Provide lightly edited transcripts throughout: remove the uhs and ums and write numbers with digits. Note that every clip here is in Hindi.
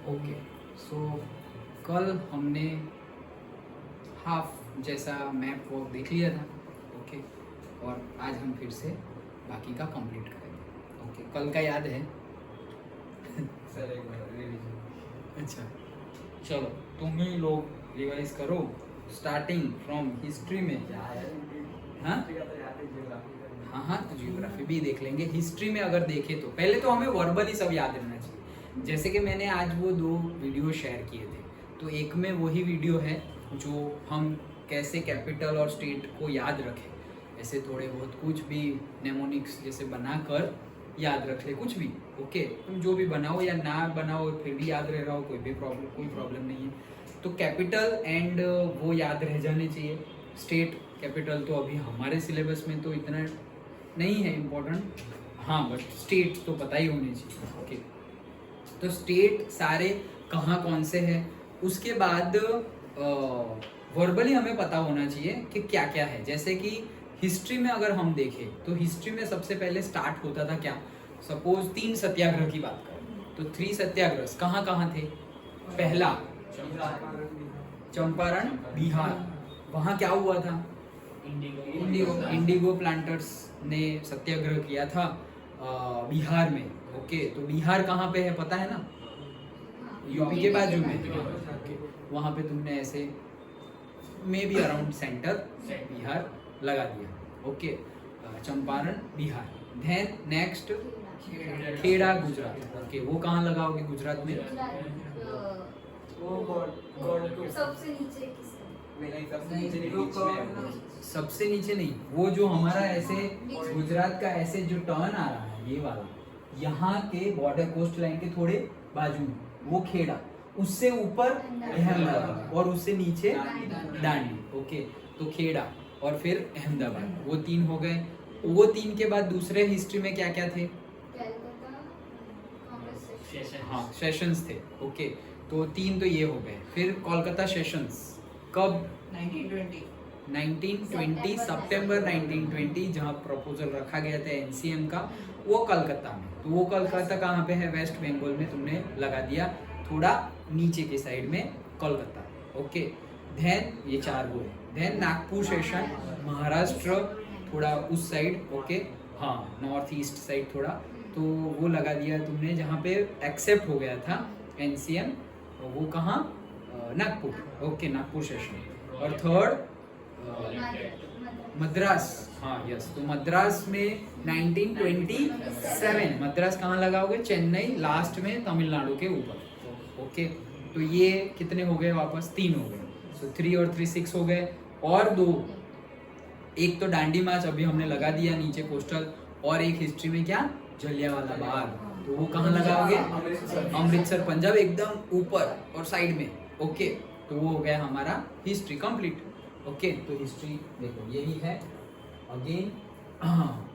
ओके सो कल हमने हाफ जैसा मैप वर्क देख लिया था। ओके और आज हम फिर से बाकी का कंप्लीट करेंगे। ओके कल का याद है? सर एक बार रिवीजन। अच्छा चलो तुम ही लोग रिवाइज करो स्टार्टिंग फ्रॉम हिस्ट्री में। हाँ हाँ हाँ तो जियोग्राफी भी देख लेंगे। हिस्ट्री में अगर देखें तो पहले तो हमें वर्बली सब याद रहना चाहिए। जैसे कि मैंने आज वो 2 वीडियो शेयर किए थे, तो एक में वही वीडियो है जो हम कैसे कैपिटल और स्टेट को याद रखें। ऐसे थोड़े बहुत कुछ भी नेमोनिक्स जैसे बनाकर याद रख ले, कुछ भी। ओके तुम जो भी बनाओ या ना बनाओ फिर भी याद रह रहा हो, कोई प्रॉब्लम नहीं है। तो कैपिटल एंड वो याद रह जाने चाहिए। स्टेट कैपिटल तो अभी हमारे सिलेबस में तो इतना नहीं है इम्पोर्टेंट, हाँ बट स्टेट तो पता ही होने चाहिए। ओके तो स्टेट सारे कहाँ कौन से हैं, उसके बाद वर्बली हमें पता होना चाहिए कि क्या क्या है। जैसे कि हिस्ट्री में अगर हम देखें तो हिस्ट्री में सबसे पहले स्टार्ट होता था क्या, सपोज 3 सत्याग्रह की बात करें तो 3 सत्याग्रह कहाँ कहाँ थे। पहला चंपारण बिहार, वहाँ क्या हुआ था, इंडिगो प्लांटर्स ने सत्याग्रह किया था बिहार में। ओके तो बिहार कहाँ पे है पता है ना, यूपी के बाजू में। ओके वहाँ पे तुमने ऐसे maybe around centre Bihar लगा दिया। Okay Champaran Bihar. Then next Kheda Gujarat. Okay वो कहाँ लगाओगे गुजरात में? सबसे नीचे नहीं, वो जो हमारा ऐसे गुजरात का ऐसे जो टर्न आ रहा है ये वाला, यहाँ के बॉर्डर कोस्ट लाइन के थोड़े बाजू में वो खेड़ा, उससे ऊपर अहमदाबाद और उससे नीचे दांडी। ओके तो खेड़ा और फिर अहमदाबाद, वो 3 हो गए। वो 3 के बाद दूसरे हिस्ट्री में क्या क्या थे? हाँ सेशंस थे। ओके तो 3 तो ये हो गए। फिर कोलकाता सेशंस कब? 1920 सितंबर 1920 जहाँ प्रपोजल रखा गया था एनसीएम का, वो कलकत्ता में। तो वो कलकत्ता कहाँ पे है? वेस्ट बंगाल में तुमने लगा दिया, थोड़ा नीचे के साइड में कोलकाता। ओके देन ये 4 हुए। देन नागपुर सेशन महाराष्ट्र, थोड़ा उस साइड। ओके हाँ नॉर्थ ईस्ट साइड थोड़ा, तो वो लगा दिया तुमने जहाँ पे एक्सेप्ट हो गया था एनसीएम, वो कहाँ? नागपुर। Okay Nagpur session. और थर्ड मद्रास, हाँ यस, तो मद्रास में 1927 मद्रास कहाँ लगाओगे? चेन्नई लास्ट में तमिलनाडु के ऊपर। ओके तो ये कितने हो गए वापस? 3 हो गए। सो 3 और 3 6 हो गए। और 2, एक तो डांडी मार्च अभी हमने लगा दिया नीचे कोस्टल, और एक हिस्ट्री में क्या? जलियांवाला बाग। तो वो कहाँ लगाओगे? अमृतसर पंजाब, एकदम ऊपर और साइड में। ओके तो वो हो गया हमारा हिस्ट्री कंप्लीट। ओके तो हिस्ट्री देखो यही है। Again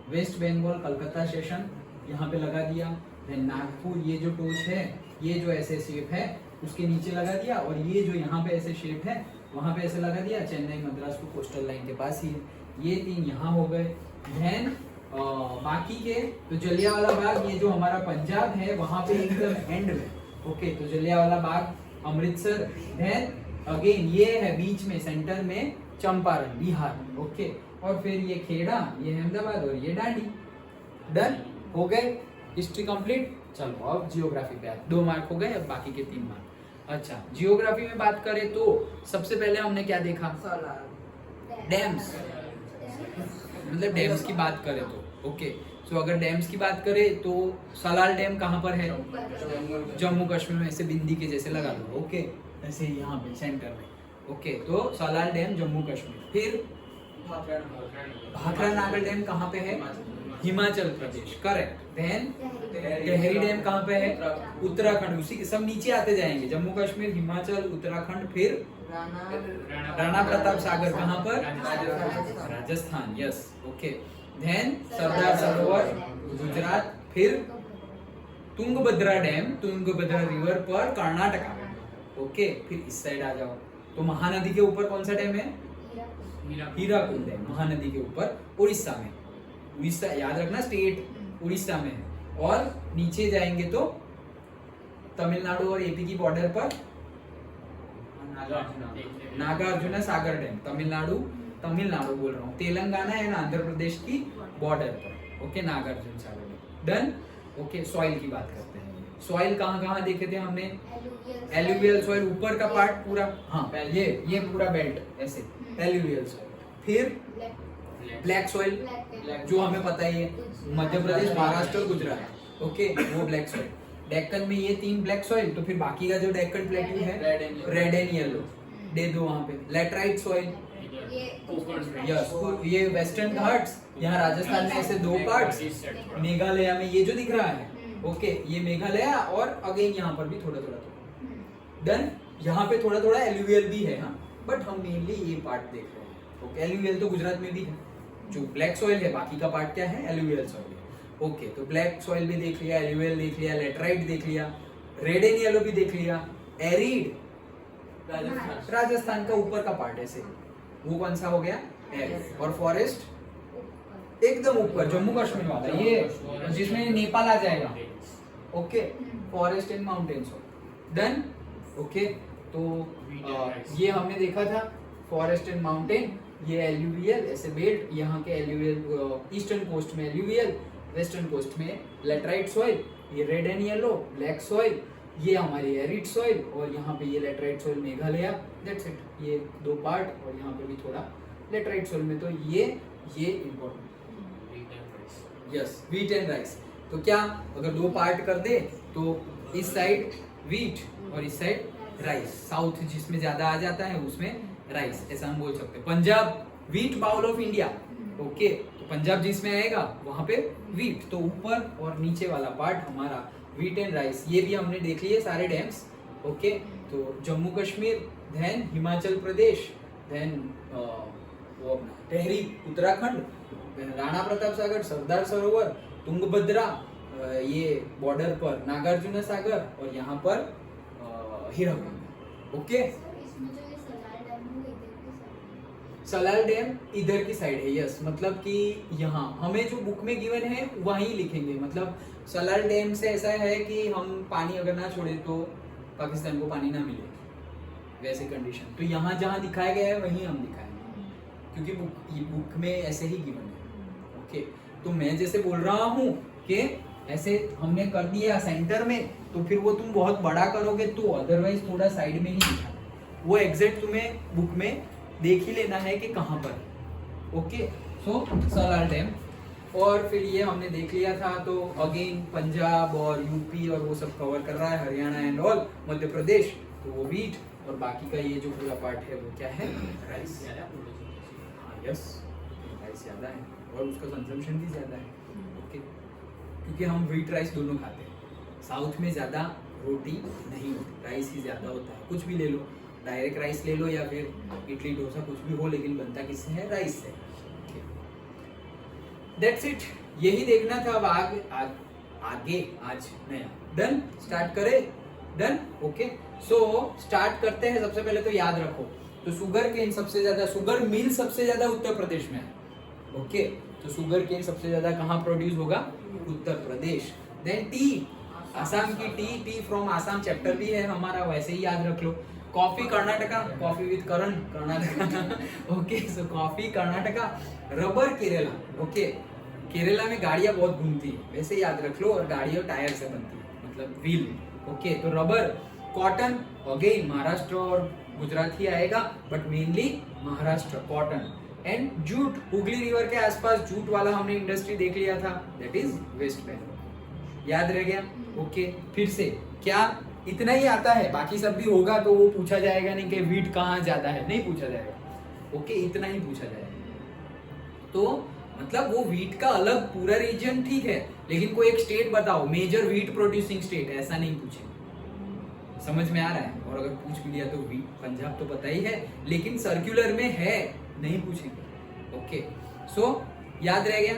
West Bengal Calcutta session यहाँ पे लगा दिया। देन नागपुर, ये जो टोच है, ये जो ऐसे शेप है उसके नीचे लगा दिया, और ये जो यहाँ पे ऐसे शेप है वहाँ पे ऐसे लगा दिया। चेन्नई मद्रास को कोस्टल लाइन के पास ही है। ये 3 यहाँ हो गए। देन बाकी के तो जलियांवाला बाग, ये जो हमारा पंजाब है वहाँ पे एकदम एंड में। ओके तो जलियांवाला बाग अमृतसर। देन अगेन ये है बीच में सेंटर में चंपारण बिहार। ओके और फिर ये खेड़ा, ये अहमदाबाद और ये दांडी। डन हो गए, हिस्ट्री कंप्लीट। चलो अब जियोग्राफी पे 2 मार्क हो गए, अब बाकी के 3 मार्क। अच्छा जियोग्राफी में बात करें तो सबसे पहले हमने क्या देखा? डैम्स, मतलब डैम्स की बात करें तो ओके सो अगर डैम्स की बात करें तो सलाल डैम कहाँ पर है? जम्मू कश्मीर में, ऐसे बिंदी के जैसे लगा दो। ओके ऐसे यहाँ पे सेंटर में। ओके तो सलाल डैम जम्मू कश्मीर। फिर भाखरा नागर डैम कहाँ पे है? Himachal Pradesh, correct. Then Tehri dam कहाँ पे है? उत्तराखंड। उसी के सब नीचे आते जाएंगे, जम्मू कश्मीर, हिमाचल, उत्तराखंड। फिर राणा प्रताप सागर कहाँ पर? Rajasthan, yes. Okay then Sardar Sarovar Gujarat. फिर तुंगभद्रा डैम, तुंगभद्रा रिवर पर कर्नाटका। ओके फिर इस साइड आ जाओ तो महानदी के ऊपर कौन सा डैम है? हीराकुद डैम, महानदी के ऊपर उड़ीसा में। उड़ीसा याद रखना, स्टेट उड़ीसा में है। और नीचे जाएंगे तो तमिलनाडु और एपी की बॉर्डर पर नागार्जुना सागर डैम, तमिलनाडु बोल रहा हूँ, तेलंगाना एंड आंध्र प्रदेश की बॉर्डर पर, okay, Nagarjuna Sagar dam. Done. Okay, soil की बात करते हैं। सॉइल कहाँ कहाँ देखे थे हमने? एलुवियल सॉइल, ऊपर का पार्ट पूरा, हाँ ये पूरा बेल्ट ऐसे एलुवियल सॉइल। फिर ब्लैक सॉइल, जो हमें पता ही है, मध्य प्रदेश, महाराष्ट्र और गुजरात, ओके, वो ब्लैक सॉइल। डेक्कन में ये 3 ब्लैक सॉइल, तो फिर बाकी का जो डेक्कन प्लेट्यू है रेड एंड येलो दे दो वहां पे। लैटराइट सॉइल, यस, ये वेस्टर्न घाट्स, यहाँ राजस्थान में ऐसे 2 पार्ट्स, मेघालय में ये जो दिख रहा है, ओके, ये मेघालय, और अगेन यहाँ पर भी थोड़ा थोड़ा। डन। यहाँ पे थोड़ा थोड़ा एलुवियल भी है, हाँ, बट हम मेनली ये पार्ट देख रहे हैं। ओके, एलुवियल तो गुजरात में भी है, जो ब्लैक सॉइल है, बाकी का पार्ट क्या है? एलुवियल सॉइल है। ओके, तो ब्लैक सॉइल भी देख लिया, एलुवियल देख लिया, लेटराइट देख लिया, रेड एंड येलो भी देख लिया। एरिड, राजस्थान का ऊपर का पार्ट ऐसे, वो कौन सा हो गया? एरिड। और फॉरेस्ट एकदम ऊपर, जम्मू कश्मीर वाला, ये जिसमें नेपाल आ जाएगा, okay, forest and mountains. Done. Okay, तो ये हमने देखा था फॉरेस्ट एंड माउंटेन, ये एलुवियल ऐसे बेल्ट, यहाँ के एलुवियल, ईस्टर्न कोस्ट में एलुवियल, वेस्टर्न कोस्ट में लेटराइट सॉइल, ये red and yellow black soil, ये हमारी एरिड सॉइल, और यहाँ पे ये laterite soil Meghalaya. That's it, ये 2 पार्ट, और यहाँ पे भी थोड़ा लेटराइट सॉइल में। तो ये important, yes, wheat and rice. तो क्या अगर 2 पार्ट कर दे तो इस साइड व्हीट और इस साइड राइस, साउथ जिसमें ज्यादा आ जाता है उसमें राइस, ऐसा हम बोल सकते हैं। Punjab wheat bowl of India, okay, तो पंजाब जिसमें आएगा वहां पे व्हीट, तो ऊपर और नीचे वाला पार्ट हमारा व्हीट एंड राइस। ये भी हमने देख लिए सारे डैम्स, ओके। तो जम्मू कश्मीर, देन हिमाचल प्रदेश, देन वो अपना टेहरी उत्तराखंड, राणा प्रताप सागर, सरदार सरोवर, तुंगभद्रा, ये बॉर्डर पर नागार्जुना सागर, और यहाँ पर हीराकुंड, ओके। सलाल डैम इधर की साइड है, यस, मतलब कि यहाँ हमें जो बुक में गिवन है वहीं लिखेंगे। मतलब सलाल डैम से ऐसा है कि हम पानी अगर ना छोड़े तो पाकिस्तान को पानी ना मिले, वैसे कंडीशन। तो यहाँ जहाँ दिखाया गया है वहीं हम दिखाएंगे, क्योंकि बुक में ऐसे ही गिवन है, ओके। तो मैं जैसे बोल रहा हूँ कि ऐसे हमने कर दिया सेंटर में, तो फिर वो तुम बहुत बड़ा करोगे तो अदरवाइज थोड़ा साइड में ही दिखा, वो एग्जैक्ट तुम्हें बुक में देख ही लेना है कि कहाँ पर, ओके। सो सलाल डैम, और फिर ये हमने देख लिया था। तो अगेन पंजाब और यूपी और वो सब कवर कर रहा है, हरियाणा एंड ऑल, मध्य प्रदेश, तो वो व्हीट, और बाकी का ये जो पूरा पार्ट है वो क्या है? राइस। यस, राइस ज़्यादा है और उसका कंजम्पशन भी ज़्यादा है, ओके, क्योंकि हम व्हीट राइस दोनों खाते हैं। साउथ में ज़्यादा रोटी नहीं होती, राइस ही ज़्यादा होता है। कुछ भी ले लो, डायरेक्ट राइस ले लो या फिर इडली डोसा, कुछ भी हो, लेकिन बनता किससे है? राइस से। दैट्स इट, यही देखना था। अब आगे आज नया। डन, स्टार्ट करें? Done, okay. सो स्टार्ट करते हैं। सबसे पहले तो याद रखो, तो शुगर केन सबसे ज्यादा, शुगर मिल सबसे ज्यादा उत्तर प्रदेश में है, ओके। तो शुगर केन सबसे ज्यादा कहाँ प्रोड्यूस होगा? उत्तर प्रदेश। देन टी, असम की टी फ्रॉम आसाम चैप्टर भी है हमारा, वैसे ही याद रख लो। Coffee Karnataka, coffee with Karan Karnataka, okay. So coffee Karnataka. Rubber Kerala, okay. Kerala में गाड़ियां बहुत घूमती है, वैसे याद रख लो, और गाड़ियां टायर से बनती है, मतलब व्हील, ओके। तो रबर। कॉटन अगेन महाराष्ट्र और गुजरात ही आएगा, but mainly Maharashtra cotton. And jute, Hooghly river के आसपास जूट वाला हमने इंडस्ट्री देख लिया था, दैट इज वेस्ट बंगाल। याद रह गया, ओके। फिर से क्या इतना ही आता है? बाकी सब भी होगा तो वो पूछा जाएगा नहीं कि व्हीट कहाँ ज्यादा है, नहीं पूछा जाएगा, ओके। इतना ही पूछा जाएगा। तो मतलब वो व्हीट का अलग पूरा रीजन ठीक है, लेकिन कोई एक स्टेट बताओ मेजर व्हीट प्रोड्यूसिंग स्टेट, ऐसा नहीं पूछे। समझ में आ रहा है? और अगर पूछ भी लिया तो व्हीट पंजाब तो पता ही है, लेकिन सर्कुलर में है, नहीं पूछेंगे, ओके। सो याद रह गया।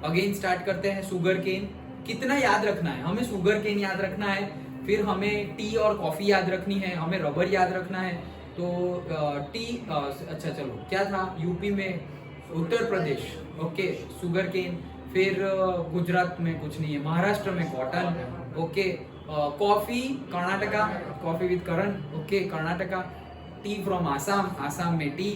अगेन स्टार्ट करते हैं। शुगर केन कितना याद रखना है हमें? शुगर केन याद रखना है, फिर हमें टी और कॉफी याद रखनी है, हमें रबर याद रखना है। तो टी, अच्छा चलो, क्या था यूपी में? Uttar Pradesh, okay, sugar cane. फिर गुजरात में कुछ नहीं है, महाराष्ट्र में cotton, okay. Coffee Karnataka, coffee with Karan, okay Karnataka. T from Assam, Assam में टी।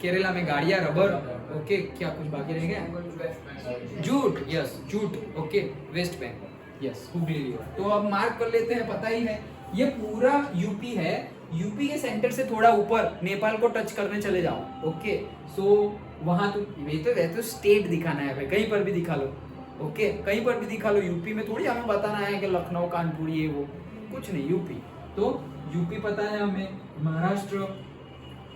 केरला में गाड़ियाँ, रबर, ओके। क्या कुछ बाकी रह गया? Jute, yes jute, okay. West Bengal, yes Hooghly river. तो अब मार्क कर लेते हैं, पता ही है ये पूरा यूपी है। यूपी के सेंटर से थोड़ा ऊपर नेपाल को टच करने चले जाओ, ओके। सो वहां तो ये तो स्टेट दिखाना है भाई, कहीं पर भी दिखा लो, ओके कहीं पर भी दिखा लो। यूपी में थोड़ी हमें बताना है कि लखनऊ कानपुर ये वो, कुछ नहीं, यूपी। तो यूपी पता है हमें, महाराष्ट्र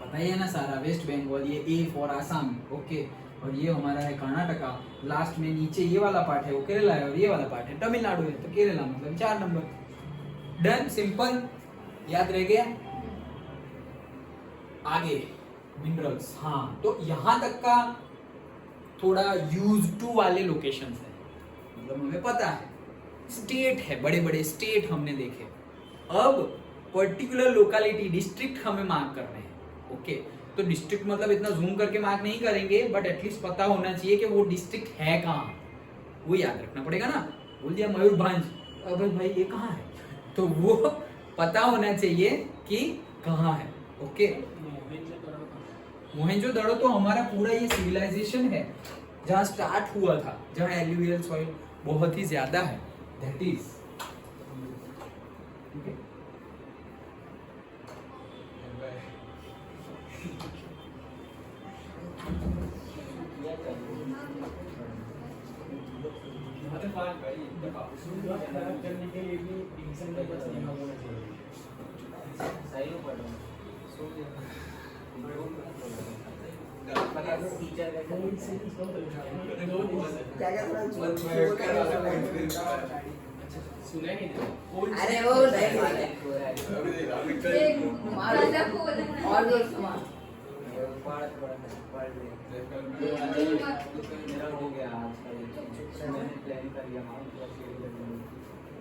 पता ही है ना सारा, वेस्ट बंगाल, ये ए फॉर आसाम, ओके। और ये हमारा है कर्नाटका। लास्ट में नीचे ये वाला पार्ट है वो केरला है, और ये वाला पार्ट है तमिलनाडु है, तो केरला मतलब 4 नंबर। डन, सिंपल, याद रह गया। आगे मिनरल्स, हाँ तो यहाँ तक का थोड़ा यूज टू वाले लोकेशंस है, मतलब हमें पता है स्टेट है, बड़े बड़े स्टेट हमने देखे। अब पर्टिकुलर लोकेलिटी, डिस्ट्रिक्ट हमें मार्क करने हैं, ओके। तो डिस्ट्रिक्ट मतलब इतना जूम करके मार्क नहीं करेंगे, बट एटलीस्ट पता होना चाहिए कि वो डिस्ट्रिक्ट है कहाँ, वो याद रखना पड़ेगा ना। बोल दिया मयूरभंज, अबे भाई ये कहाँ है, तो वो पता होना चाहिए कि कहाँ है, ओके। मोहेंजोदड़ो तो हमारा पूरा ये सिविलाइजेशन है जहाँ स्टार्ट हुआ था, जहाँ एल्यूवियल सॉइल बहुत ही ज्यादा है, दैट इज, ओके। करने के लिए भी डिवीजन का बस नहीं होना चाहिए। सही हो पढ़ रहा हूँ। सुना नहीं था। अरे वो नहीं और जो समान मेरा हो गया आज का, मैंने प्लान कर लिया।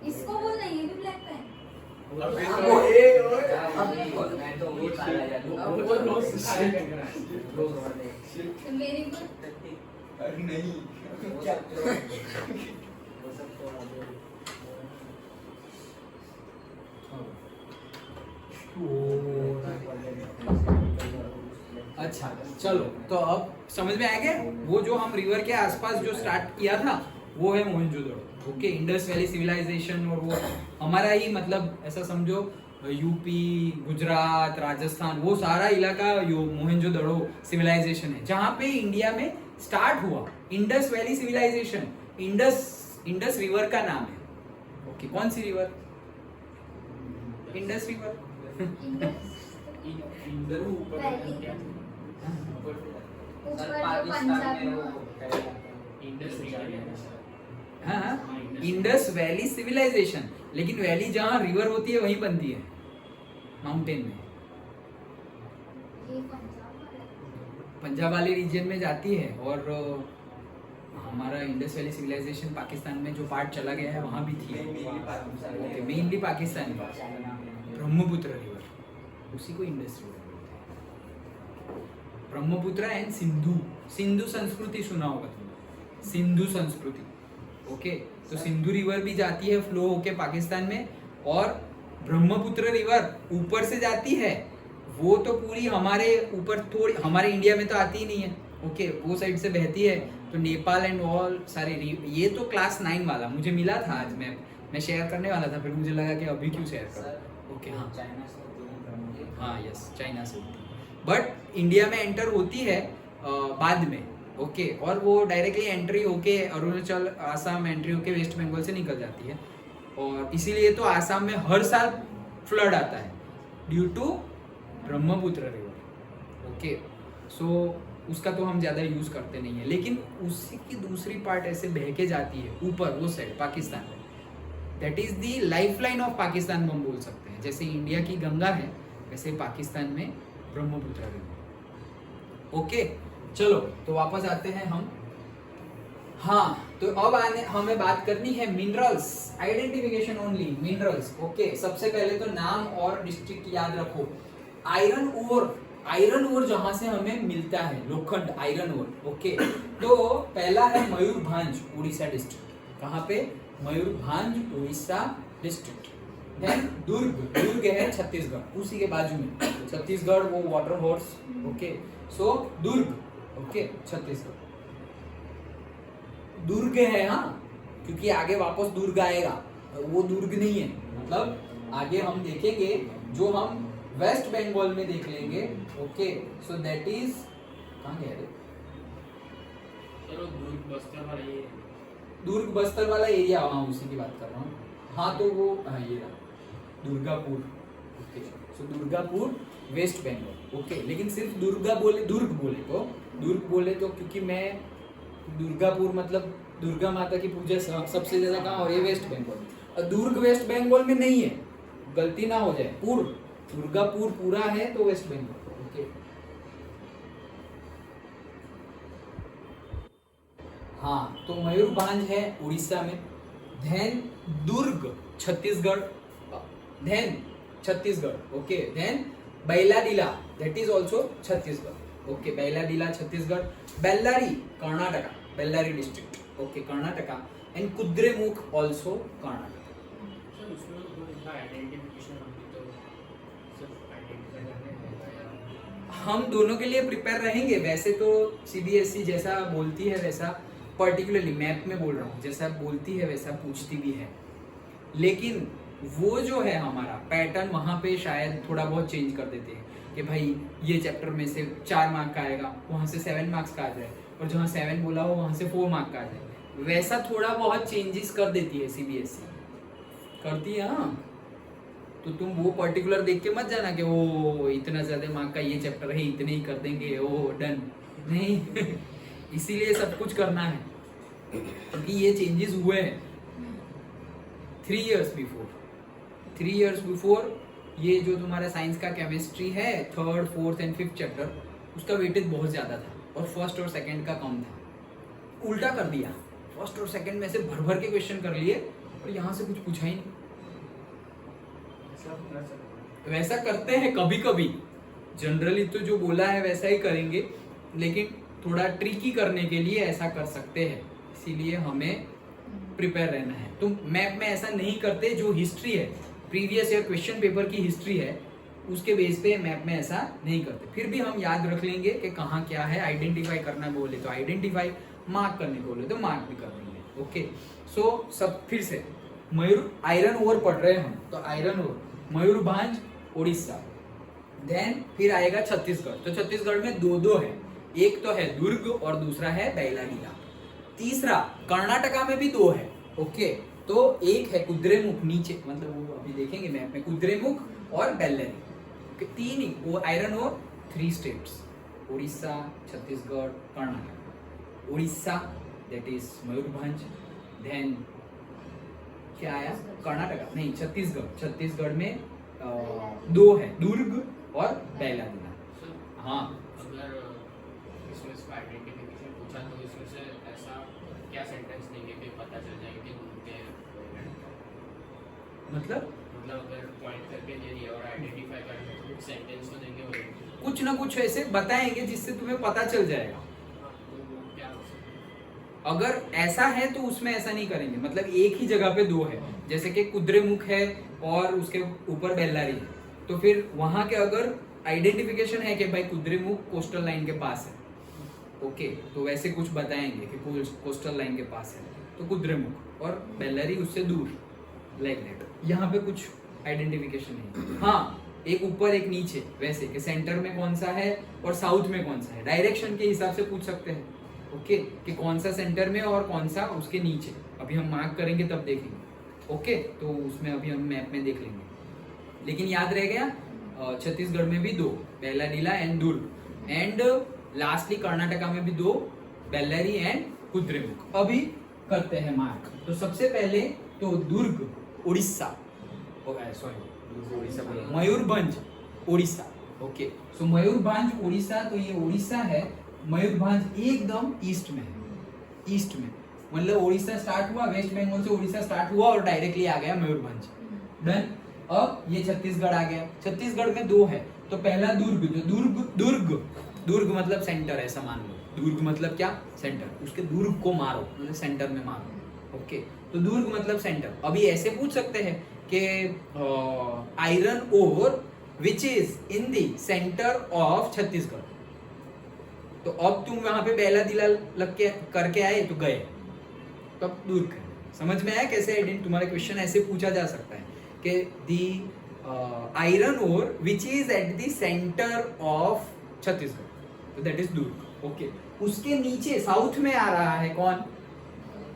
इसको बोलना, ये भी ब्लैक पेन। मैं तो वो साला यार वेरी गुड। अरे नहीं वो सब तो अच्छा चलो, तो अब समझ में आ गया। वो जो हम रिवर के आसपास जो स्टार्ट किया था वो है मोहेंजोदड़ो, ओके। इंडस वैली सिविलाइजेशन, और वो हमारा ही मतलब ऐसा समझो यूपी, गुजरात, राजस्थान, वो सारा इलाका यो मोहेंजोदड़ो सिविलाइजेशन है, जहाँ पे इंडिया में स्टार्ट हुआ Indus valley civilisation. Indus river का नाम है, ओके। कौन सी रिवर? Indus river. हाँ, इंडस वैली सिविलाइजेशन, लेकिन वैली जहाँ रिवर होती है वहीं बनती है, माउंटेन में। ये पंजाब वाले रीजन में जाती है, और हमारा इंडस वैली सिविलाइजेशन पाकिस्तान में जो पार्ट चला गया है वहाँ भी थी, मेनली पाकिस्तान में। ब्रह्मपुत्र रिवर, उसी को इंडस रिवर बोलते हैं। ब्रह्मपुत्र एंड सिंधु संस्कृति सुना होगा तुमने, सिंधु संस्कृति, ओके। तो सिंधु रिवर भी जाती है फ्लो होके पाकिस्तान में, और ब्रह्मपुत्र रिवर ऊपर से जाती है, वो तो पूरी हमारे ऊपर, थोड़ी हमारे इंडिया में तो आती ही नहीं है, ओके। वो साइड से बहती है, तो नेपाल एंड ऑल सारे। ये तो क्लास 9 वाला मुझे मिला था आज, मैं शेयर करने वाला था, फिर मुझे लगा कि अभी क्यों शेयर करूं, ओके। हाँ चाइना से हाँ यस, चाइना से होती है, बट इंडिया में एंटर होती है बाद में, ओके। और वो डायरेक्टली एंट्री होके अरुणाचल, आसाम एंट्री होके वेस्ट बंगाल से निकल जाती है, और इसीलिए तो आसाम में हर साल फ्लड आता है due to Brahmaputra river, okay. So उसका तो हम ज़्यादा यूज़ करते नहीं है, लेकिन उसी की दूसरी पार्ट ऐसे बह के जाती है ऊपर वो साइड पाकिस्तान में, that is the life line of Pakistan हम बोल सकते हैं। जैसे इंडिया की गंगा है, वैसे पाकिस्तान में ब्रह्मपुत्र रिवर, ओके। चलो तो वापस आते हैं हम। हाँ, तो अब हमें बात करनी है minerals, identification only minerals, okay. सबसे पहले तो नाम और डिस्ट्रिक्ट याद रखो। आयरन ओर जहां से हमें मिलता है, लोखंड, आयरन ओर, ओके। तो पहला है मयूरभंज, उड़ीसा डिस्ट्रिक्ट। कहाँ पे? मयूरभंज, उड़ीसा डिस्ट्रिक्ट। देन दुर्ग है छत्तीसगढ़, उसी के बाजू में छत्तीसगढ़ वो वाटर हॉर्स। ओके, सो दुर्ग, ओके, छत्तीसगढ़ दुर्ग है। हाँ, क्योंकि आगे वापस दुर्ग आएगा, वो दुर्ग नहीं है। मतलब आगे हम देखेंगे जो हम वेस्ट बंगाल में देख लेंगे। ओके, सो दैट इज कहाँ गया रे? चलो दुर्ग बस्तर वाला ये दुर्ग बस्तर वाला एरिया, हाँ उसी की बात कर रहा हूँ। हाँ तो वो, हाँ ये रहा दुर्गापुर। ओके, सो दुर्गापुर वेस्ट बंगाल। ओके, लेकिन सिर्फ दुर्ग बोले तो क्योंकि मैं दुर्गापुर मतलब दुर्गा माता की पूजा सबसे ज्यादा कहाँ, और ये वेस्ट बंगाल, और दुर्ग वेस्ट बंगाल में नहीं है, गलती ना हो जाए। दुर्गापुर पूरा है तो वेस्ट बंगाल। ओके, हाँ तो मयूरभंज है उड़ीसा में। Then Durg Chhattisgarh, okay. Then Bailadila, that is also Chhattisgarh. Okay, Bailadila Chhattisgarh. Bellary Karnataka, Bellary district. Okay, Karnataka. And Kudremukh also Karnataka. Sir उसमें तो उनका आइडेंटिफिकेशन होगी तो सिर्फ आइडेंटिफाई करने हैं। हम दोनों के लिए प्रिपेयर रहेंगे। वैसे तो सीबीएसई जैसा बोलती है वैसा, पर्टिकुलरली मैप में बोल रहा हूँ, जैसा बोलती है वैसा पूछती भी है, लेकिन वो जो है हमारा पैटर्न वहाँ पे शायद थोड़ा बहुत चेंज कर देते हैं कि भाई ये चैप्टर में से 4 मार्क का आएगा, वहाँ से 7 मार्क्स का आ जाए, और जहाँ 7 बोला हो वहाँ से 4 मार्क का आ जाए। वैसा थोड़ा बहुत चेंजेस कर देती है सीबीएसई, करती है। हाँ, तो तुम वो पर्टिकुलर देख के मत जाना कि ओ इतना ज्यादा मार्क का ये चैप्टर है, इतने ही कर देंगे, ओ डन, नहीं। इसीलिए सब कुछ करना है, क्योंकि ये चेंजेस हुए हैं 3 इयर्स बिफोर। ये जो तुम्हारा साइंस का केमिस्ट्री है 3rd, 4th and 5th chapter, उसका वेटेज बहुत ज्यादा था और फर्स्ट और सेकंड का कम था। उल्टा कर दिया, फर्स्ट और सेकंड में से भर भर के क्वेश्चन कर लिए और यहाँ से कुछ पूछा ही नहीं। वैसा करते हैं कभी कभी, जनरली तो जो बोला है वैसा ही करेंगे, लेकिन थोड़ा ट्रिकी करने के लिए ऐसा कर सकते हैं, इसीलिए हमें प्रिपेयर रहना है। तो मैप में ऐसा नहीं करते, जो हिस्ट्री है प्रीवियस ईयर क्वेश्चन पेपर की हिस्ट्री है उसके बेस पे मैप में ऐसा नहीं करते। फिर भी हम याद रख लेंगे कि कहाँ क्या है, आइडेंटिफाई करना बोले तो आइडेंटिफाई, मार्क करने बोले तो मार्क भी कर देंगे। ओके, सो सब फिर से मयूर आयरन ओर पढ़ रहे हैं हम, तो iron ore Mayurbhanj Orissa. Then फिर आएगा छत्तीसगढ़, तो छत्तीसगढ़ में 2 है, एक तो है दुर्ग और दूसरा है बैलाडीला। तीसरा कर्नाटका में भी 2 है। ओके, तो एक है कुद्रेमुख नीचे, मतलब वो अभी देखेंगे मैप में, कुद्रेमुख और बेल्लारी, 3 ही वो आयरन और 3 states, Orissa, Chhattisgarh, Karnataka. Orissa that is Mayurbhanj. Then क्या आया, कर्नाटका नहीं, छत्तीसगढ़ में 2 है, दुर्ग और बैलाडीला। हाँ, अगर इसमें से आइडेंटिफिकेशन पूछा तो इसमें से ऐसा क्या सेंटेंस देंगे कि पता चल जाए कि दूर के मतलब अगर पॉइंट करके दे दिया और आइडेंटिफाई करना तो कुछ सेंटेंस तो देंगे और कुछ ना कुछ ऐसे बताएंगे जिससे तुम्हें पता चल जाएगा। तो वो क्या हो सकता अगर ऐसा है तो उसमें ऐसा नहीं करेंगे, मतलब एक ही जगह पे 2 है, जैसे कि कुद्रेमुख है और उसके ऊपर बेल्लारी है, तो फिर वहां के अगर आइडेंटिफिकेशन है कि भाई कुद्रेमुख कोस्टल लाइन के पास है, ओके, तो वैसे कुछ बताएंगे कि कोस्टल लाइन के पास है तो कुद्रेमुख, और बेल्लारी उससे दूर, लाइक दैट। यहाँ पे कुछ आइडेंटिफिकेशन नहीं। हाँ, एक ऊपर एक नीचे, वैसे कि सेंटर में कौन सा है और साउथ में कौन सा है, डायरेक्शन के हिसाब से पूछ सकते हैं। ओके, कि कौन सा सेंटर में और कौन सा उसके नीचे, अभी हम मार्क करेंगे तब देखेंगे। ओके, तो उसमें अभी हम मैप में देख लेंगे, लेकिन याद रह गया छत्तीसगढ़ में भी 2, Bailadila and Durg, and lastly Karnataka में भी 2, बेल्लारी एंड कुद्रेमुख। अभी करते हैं मार्क। तो सबसे पहले तो दुर्ग उड़ीसा, मयूरभंज उड़ीसा। ओके, सो मयूरभंज उड़ीसा, तो ये उड़ीसा है, मयूरभंज एकदम ईस्ट में है, ईस्ट में, मतलब उड़ीसा स्टार्ट हुआ, वेस्ट बंगाल से उड़ीसा स्टार्ट हुआ और डायरेक्टली आ गया मयूरभंज। डन। अब ये छत्तीसगढ़ आ गया, छत्तीसगढ़ में 2 है, तो पहला दुर्ग, जो दुर्ग मतलब सेंटर, ऐसा मान लो, दुर्ग मतलब क्या, सेंटर, उसके दुर्ग को मारो मतलब सेंटर में मारो। ओके, तो दुर्ग मतलब सेंटर। अभी ऐसे पूछ सकते हैं कि iron ore which is in the centre of Chhattisgarh. तो अब तुम वहां पे बेला दिला लग के करके आए तो गए, तो अब दूर कर। समझ में आया कैसे आइडेंट? तुम्हारा क्वेश्चन ऐसे पूछा जा सकता है कि the iron ore which is at the centre of Chhattisgarh, तो दैट इज दुर्ग। ओके, उसके नीचे साउथ में आ रहा है कौन?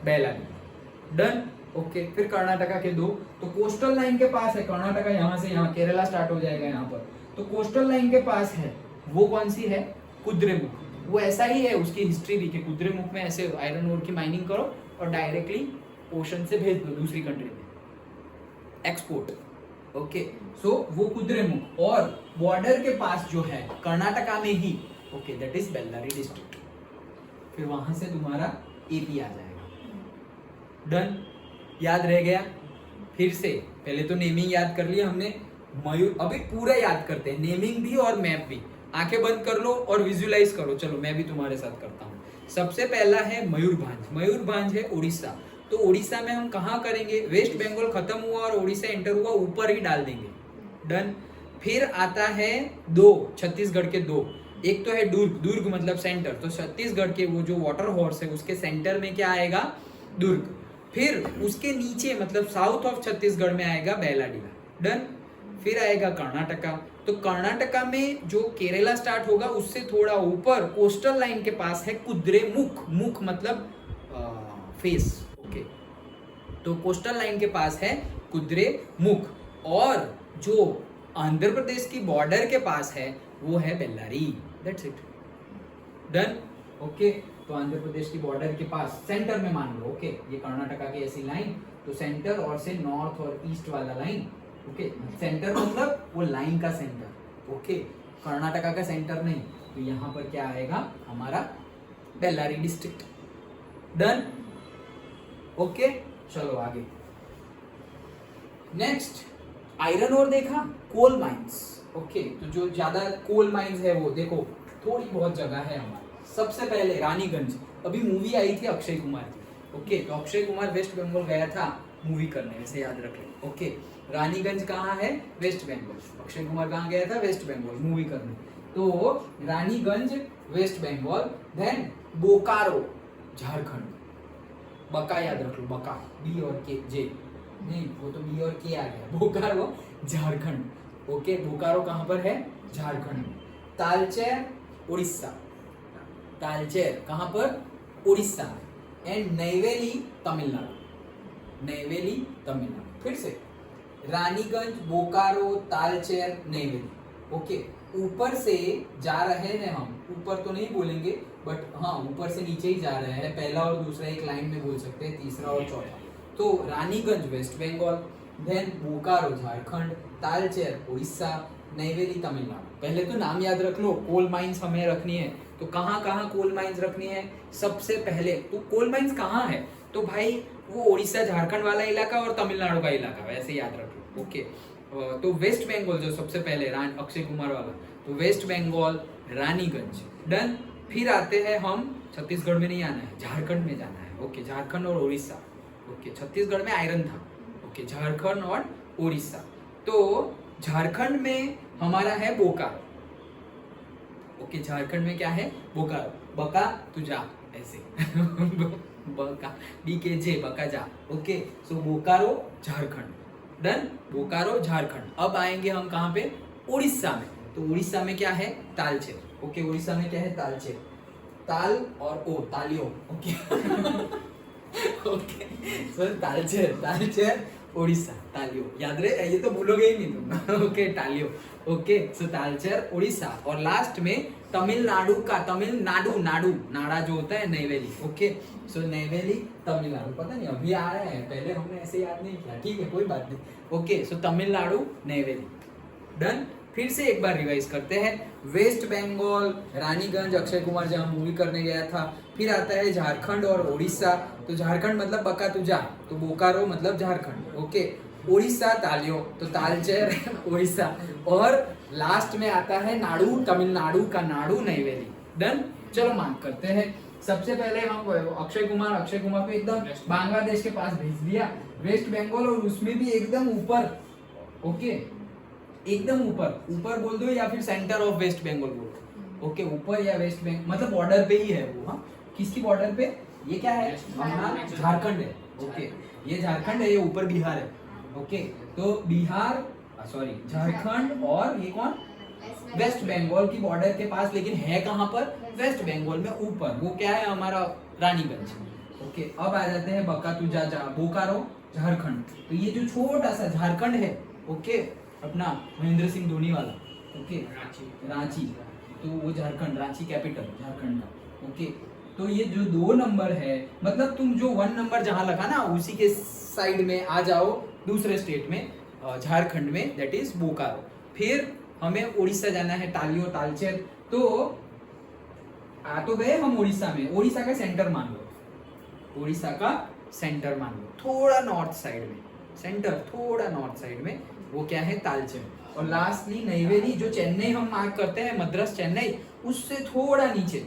बेलाडी। डन। ओके, फिर कर्नाटका के दो, तो कोस्टल लाइन के पास है कर्नाटका, यहाँ से यहाँ केरला स्टार्ट हो जाएगा यहाँ पर, तो कोस्टल लाइन के पास है वो कौन सी है? कुद्रेमुख। वो ऐसा ही है, उसकी हिस्ट्री भी कि कुद्रेमुख में ऐसे आयरन ओर की माइनिंग करो और डायरेक्टली ओशन से भेज दो दूसरी कंट्री में, एक्सपोर्ट। ओके, सो वो कुद्रेमुख और बॉर्डर के पास जो है कर्नाटका में ही, okay, that is Bellary district. फिर वहां से तुम्हारा एपी आ जाएगा। डन, याद रह गया? फिर से पहले तो नेमिंग याद कर लिया हमने, मयूर अभी पूरा याद करते हैं, नेमिंग भी और मैप भी। आंखें बंद कर लो और विजुअलाइज करो। चलो मैं भी तुम्हारे साथ करता हूँ। सबसे पहला है मयूरभांज। मयूरभांज है उड़ीसा, तो उड़ीसा में हम कहाँ करेंगे? वेस्ट बंगाल खत्म हुआ और उड़ीसा एंटर हुआ, ऊपर ही डाल देंगे। डन। फिर आता है दो, छत्तीसगढ़ के दो, एक तो है दुर्ग। दुर्ग मतलब सेंटर, तो छत्तीसगढ़ के वो जो वाटर हॉर्स है उसके सेंटर में क्या आएगा? दुर्ग। फिर उसके नीचे मतलब साउथ ऑफ छत्तीसगढ़ में आएगा बेलाडीला। डन। फिर आएगा कर्नाटका, तो कर्नाटका में जो केरला स्टार्ट होगा उससे थोड़ा ऊपर कोस्टल लाइन के पास है कुद्रेमुख। मुख मतलब फेस। ओके, तो कोस्टल लाइन के पास है कुद्रेमुख, और जो आंध्र प्रदेश की बॉर्डर के पास है वो है Bellary. That's it. Done. Okay, तो आंध्र प्रदेश की बॉर्डर के पास सेंटर में मान लो। ओके, ये कर्नाटका की ऐसी लाइन, तो सेंटर और से नॉर्थ और ईस्ट वाला लाइन। ओके, सेंटर मतलब वो लाइन का सेंटर। ओके, कर्नाटका का सेंटर नहीं, तो यहाँ पर क्या आएगा? हमारा बेल्लारी डिस्ट्रिक्ट। डन। ओके, चलो आगे। नेक्स्ट आयरन ओर देखा, कोल माइंस। ओके, तो जो ज्यादा कोल माइंस है वो देखो, थोड़ी बहुत जगह है हमारी। सबसे पहले रानीगंज, अभी मूवी आई थी अक्षय कुमार की। ओके, तो अक्षय कुमार वेस्ट बंगाल गया था मूवी करने, ऐसे याद रख लें। ओके, रानीगंज कहाँ है? वेस्ट बंगाल। अक्षय कुमार कहाँ गया था? वेस्ट बंगाल मूवी करने। तो रानीगंज वेस्ट बंगाल, देन बोकारो झारखंड। बका याद रख लो, बका, बी और के जे नहीं, वो तो बी और के आ गया। बोकारो झारखंड। ओके, बोकारो कहाँ पर है? झारखंड। तालचेर उड़ीसा। तालचेर कहाँ पर? उड़ीसा में। एंड नैवेली तमिलनाडु। नैवेली तमिलनाडु। फिर से रानीगंज, बोकारो, तालचेर, नैवेली। ओके, ऊपर से जा रहे हैं हम, ऊपर तो नहीं बोलेंगे बट हाँ ऊपर से नीचे ही जा रहे हैं। पहला और दूसरा एक लाइन में बोल सकते हैं, तीसरा और चौथा। तो रानीगंज वेस्ट बंगाल, देन बोकारो झारखंड, तालचेर उड़ीसा, नैवेली तमिलनाडु। पहले तो नाम याद रख लो। कोल माइंस हमें रखनी है, तो कहाँ कहाँ कोल माइंस रखनी है? सबसे पहले तो कोल माइंस कहाँ है? तो भाई वो उड़ीसा झारखंड वाला इलाका और तमिलनाडु का इलाका, वैसे याद रख लो। ओके, तो वेस्ट बंगाल जो सबसे पहले अक्षय कुमार वाला, तो वेस्ट बंगाल, रानीगंज। डन। फिर आते हैं हम, छत्तीसगढ़ में नहीं आना है, झारखंड में जाना है। ओके, झारखंड और उड़ीसा। ओके, छत्तीसगढ़ में आयरन था। ओके, झारखंड और उड़ीसा। तो झारखंड में हमारा है बोकारो। ओके, झारखंड में क्या है? बोकारो। बका तू जा, ऐसे बका, बी के जे, बका जा। ओके, सो बोकारो झारखंड। डन। बोकारो झारखंड। अब आएंगे हम कहाँ पे? उड़ीसा में। तो उड़ीसा में क्या है? तालचेर। ओके, उड़ीसा में क्या है? तालचेर। ताल और ओ, तालियो। ओके ओके, सो तालचेर, तालचेर उड़ीसा, तालियो याद रहे, ये तो भूलोगे ही नहीं तुम। ओके, तालियो। ओके, सो तालचेर उड़ीसा। और लास्ट में तमिलनाडु का, तमिलनाडु, नाडु, नाड़ा जो होता है, नैवेली। ओके, सो नैवेली तमिलनाडु। पता नहीं अभी आ रहा है, पहले हमने ऐसे याद नहीं किया। ठीक है, कोई बात नहीं। ओके, सो तमिलनाडु, नैवेली। डन। फिर से एक बार रिवाइज करते हैं। वेस्ट बंगाल, रानीगंज, अक्षय कुमार जहाँ मूवी करने गया था। फिर आता है झारखंड और उड़ीसा। तो झारखंड मतलब बका तू जा, तो बोकारो मतलब झारखंड। ओके, उड़ीसा तालियो, तो तालचेर उड़ीसा। और लास्ट में आता है नाडु, तमिलनाडु का नाडु, नैवेली। डन। चलो मार्क करते हैं। सबसे पहले हम अक्षय कुमार को एकदम बांग्लादेश के पास भेज दिया। वेस्ट बंगाल और उसमें भी एकदम ऊपर, ओके, एकदम ऊपर, ऊपर बोल दो या फिर सेंटर ऑफ वेस्ट बंगाल बोलो, ओके, ऊपर या वेस्ट बंगाल मतलब बॉर्डर पे ही है वो, हाँ, किसकी बॉर्डर पे, ये क्या है, हमारा झारखंड है, ओके, ये झारखंड है, ये ऊपर बिहार है, ओके, तो बिहार, सॉरी, झारखंड और ये कौन, वेस्ट बंगाल की बॉर्डर के पास, लेकिन है कहाँ पर, वेस्ट बंगाल में ऊपर, वो क्या है हमारा रानीगंज, ओके। अब आ जाते हैं बकातुजा जा बोकारो झारखंड, तो ये जो छोटा सा झारखंड है, ओके, अपना महेंद्र सिंह धोनी वाला, ओके, रांची, तो वो झारखंड, रांची कैपिटल झारखंड का, ओके। तो ये जो 2 नंबर है, मतलब तुम जो 1 नंबर जहां लगा ना उसी के साइड में आ जाओ दूसरे स्टेट में, झारखंड में, दैट इज बोकारो। फिर हमें उड़ीसा जाना है, टालियो तालचेर, तो आ तो गए हम उड़ीसा में, उड़ीसा का सेंटर मान लो, उड़ीसा का सेंटर मान लो, थोड़ा नॉर्थ साइड में, सेंटर थोड़ा नॉर्थ साइड में, वो क्या है, तालचेर। और लास्टली नैवेली, जो चेन्नई हम मार्क करते हैं, मद्रास चेन्नई, उससे थोड़ा नीचे,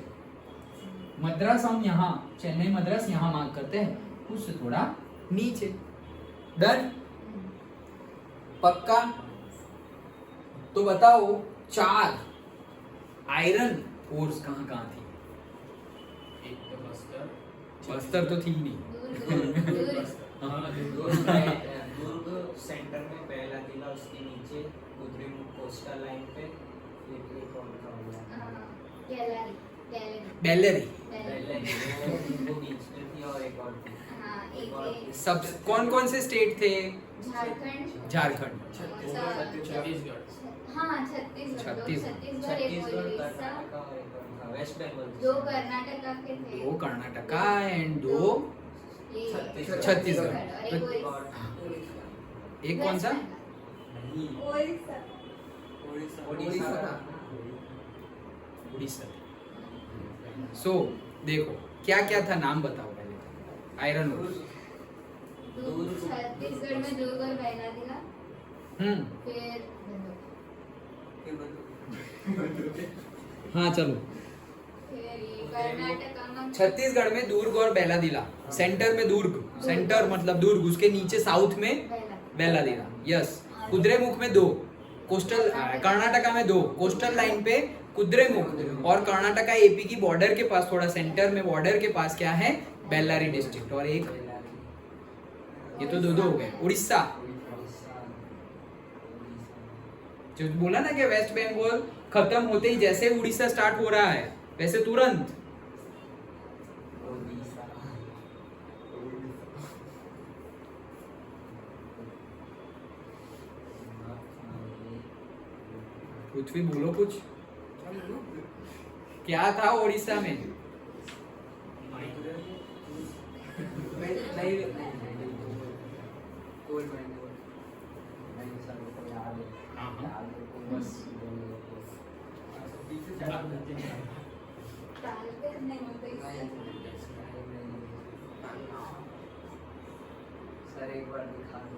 मद्रास हम यहाँ, चेन्नई मद्रास यहाँ मार्क करते हैं, उससे थोड़ा नीचे। डन, पक्का? तो बताओ 4 आयरन फोर्स कहाँ कहाँ थी? एक तो बस्तर, बस्तर तो थी ही नहीं। दुर्ग सेंटर में पहला किला, उसके नीचे कुद्रेमुख कोस्टल लाइन पे एक कौन सा हो गया, बेल्लरी। वो बीच में थी और एक और थी। सब कौन कौन से स्टेट थे? झारखंड, झारखंड, छत्तीसगढ़, हाँ छत्तीसगढ़, छत्तीसगढ़, उड़ीसा, कर्नाटका और एक और था, वेस्ट बंगाल। 2 कर्नाटका के थे, 2 कर्नाटका एंड 2 ये छत्तीसगढ़। और एक एक और उड़ीसा। एक कौन सा? नहीं, उड़ीसा। उड़ीसा था। उड़ीसा। सो देखो क्या क्या था, नाम बताओ पहले। आयरन फोर्स, छत्तीसगढ़ में दुर्ग और बैलादिला, फिर हाँ चलो। फिर ये कर्नाटका में छत्तीसगढ़ में दुर्ग और बेलादिला, सेंटर में दुर्ग, सेंटर मतलब दुर्ग, उसके नीचे साउथ में बेलादिला, यस। कुद्रेमुख में 2, कोस्टल, कर्नाटका में 2, कोस्टल लाइन पे कुद्रेमुख, और कर्नाटका एपी की बॉर्डर के पास, थोड़ा सेंटर में बॉर्डर के पास क्या है, बेल्लारी डिस्ट्रिक्ट, और एक ये तो 2 हो गए। उड़ीसा, जो बोला ना कि वेस्ट बंगाल खत्म होते ही जैसे उड़ीसा स्टार्ट हो रहा है वैसे तुरंत पृथ्वी बोलो कुछ, क्या था उड़ीसा में? सर एक बार दिखा दो।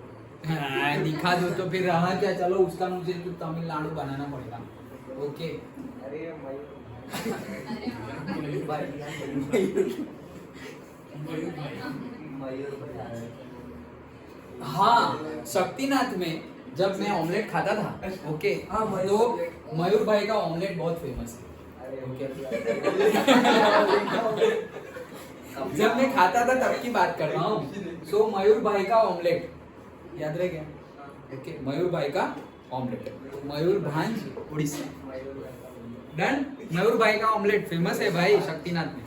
हाँ, दिखा दो तो फिर रहा क्या, चलो उसका मुझे तो तमिलनाडु बनाना पड़ेगा, ओके। अरे हाँ, शक्तिनाथ में जब मैं ऑमलेट खाता था, ओके, तो मयूर भाई का ऑमलेट बहुत फेमस है, ओके। जब मैं खाता था तब की बात कर रहा हूँ। सो मयूर भाई का ऑमलेट याद रह गया, ओके, मयूर भाई का ऑमलेट, मयूर भांज उड़ीसा। डन, मयूर भाई का ऑमलेट फेमस है भाई शक्तिनाथ में।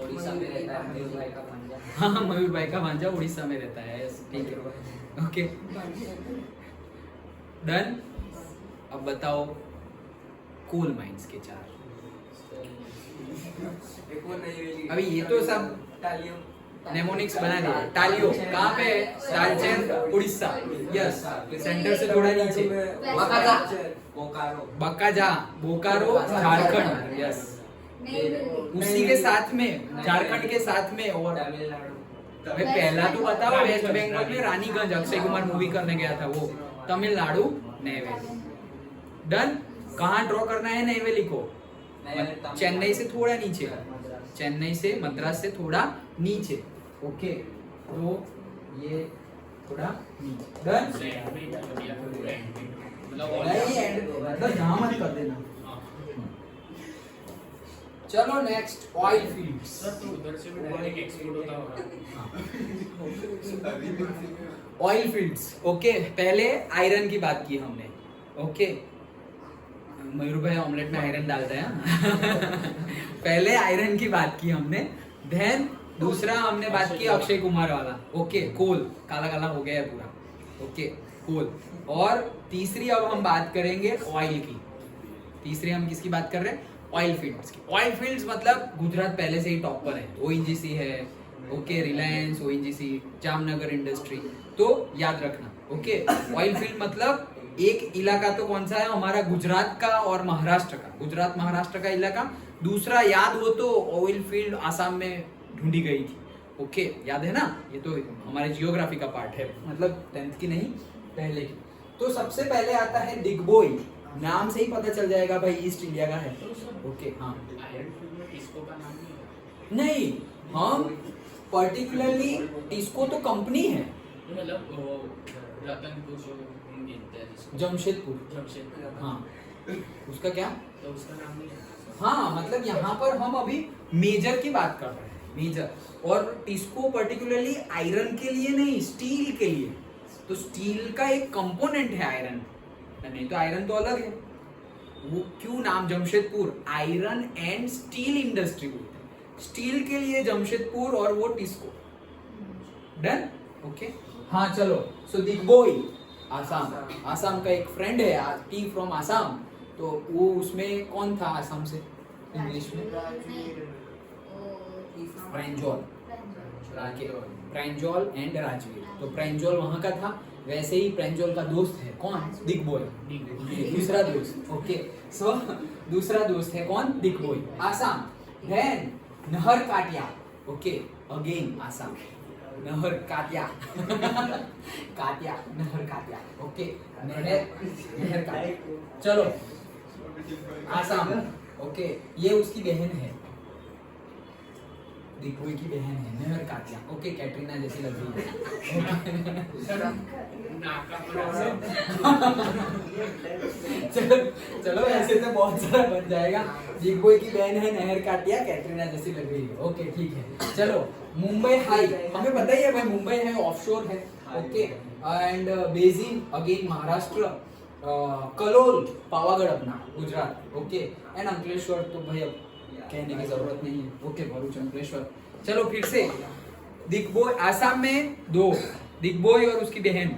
उड़ीसा में रहता है मयूर भाई का भांजा। हाँ, मयूर भाई का भांजा उड़ीसा में रहता है, ठीक है, ओके। डन, अब बताओ कोल माइंस के 4। अभी ये तो सब नेमोनिक्स बना दिया। टालियो कहाँ पे है? तालचेर, उड़ीसा, यस, सेंटर से थोड़ा नीचे। बकाजा, बकाजा, बोकारो, झारखंड, यस, उसी के साथ में, झारखंड के साथ में। और भाई पहला तो बताओ, वेस्ट बंगाल में रानीगंज, अक्षय कुमार मूवी करने गया था वो। तमिलनाडु नैवेली। डन, कहाँ ड्रॉ करना है नैवेली को? चेन्नई से थोड़ा नीचे, चेन्नई से, मद्रास से थोड़ा नीचे, ओके, तो ये थोड़ा नीचे, डन। एंड में डाल दिया पूरा एंड में, मतलब नहीं एंड मतलब यहाँ मत कर देना। चलो नेक्स्ट ऑयल फील्ड्स। सर तो उधर से भी डायरेक्ट एक्सपोर्ट होता होगा। ऑयल फील्ड्स, ओके, पहले आयरन की बात की हमने, ओके, मयूर भाई ऑमलेट में आयरन डालता है हाँ? पहले आयरन की बात की हमने, देन दूसरा हमने बात की अक्षय कुमार वाला, ओके, कोल, काला काला हो गया है पूरा, ओके, कोल, और तीसरी अब हम बात करेंगे ऑयल की। तीसरी हम किसकी बात कर रहे हैं? ऑयल फील्ड्स की। ऑयल फील्ड्स मतलब गुजरात पहले से ही टॉप पर है, ओएनजीसी है, okay, Reliance, ONGC, Jamnagar industry, तो याद रखना, ओके। ऑयल फील्ड मतलब एक इलाका तो कौन सा है हमारा, गुजरात का और महाराष्ट्र का, गुजरात महाराष्ट्र का इलाका। दूसरा याद हो तो ऑयल फील्ड आसाम में ढूंढी गई थी, ओके, याद है ना, ये तो हमारे जियोग्राफी का पार्ट है, मतलब 10th की नहीं पहले की। तो सबसे पहले आता है दिग्बोई, नाम से ही पता चल जाएगा भाई ईस्ट इंडिया का है, ओके, हाँ। आयरन फील्ड में टिस्को का नाम नहीं है। नहीं, हम पर्टिकुलरली टिस्को तो कंपनी है, मतलब वो रतनपुर जो हम गिनते हैं जिसको, जमशेदपुर, जमशेदपुर, हाँ, उसका क्या, तो उसका नाम नहीं है। हाँ, मतलब यहाँ पर हम अभी मेजर की बात कर रहे हैं, मेजर, और टिस्को पर्टिकुलरली आयरन के लिए नहीं, स्टील के लिए, तो स्टील का एक कंपोनेंट है आयरन, नहीं तो आयरन तो अलग है। वो क्यों नाम Jamshedpur, iron and steel industry बोलते हैं, स्टील के लिए जमशेदपुर और वो टिस्को, डन, ओके। हाँ चलो, सो दिग्बोई आसाम, आसाम का एक फ्रेंड है टी फ्रॉम आसाम, तो वो उसमें कौन था आसाम से इंग्लिश में, प्रेंजोल, प्रेंजोल एंड राजवीर, तो प्रेंजोल वहां का था, वैसे ही प्रेंजोल का दोस्त है कौन, दिग्बोई, दूसरा दोस्त, ओके, सो दूसरा दोस्त है कौन, दिग्बोई, आसाम। देन नहर काटिया, ओके, अगेन आसाम, नहर काटिया काटिया, नहर काटिया, ओके, नहर काटिया, चलो आसाम, ओके, ये उसकी बहन है, दिग्बोई की बहन है, नहर काटिया, ओके, कैटरीना जैसी लग रही है, सर नाका पर आसम। चलो ऐसे तो बहुत सारा बन जाएगा, दिग्बोई की बहन है, नहर काटिया, कैटरीना जैसी लग रही है, ओके, ठीक है। चलो मुंबई हाई, हमें पता ही है भाई, मुंबई है, ऑफशोर है, okay, and Beijing again Maharashtra, Kalol Pavagadh अपना गुजरात, ओके, एंड अंकलेश्वर तो भाई अब कहने की जरूरत नहीं है, ओके, भरूच, अंकलेश्वर। चलो फिर से, दिग्बोई आसाम में 2, दिग्बोई और उसकी बहन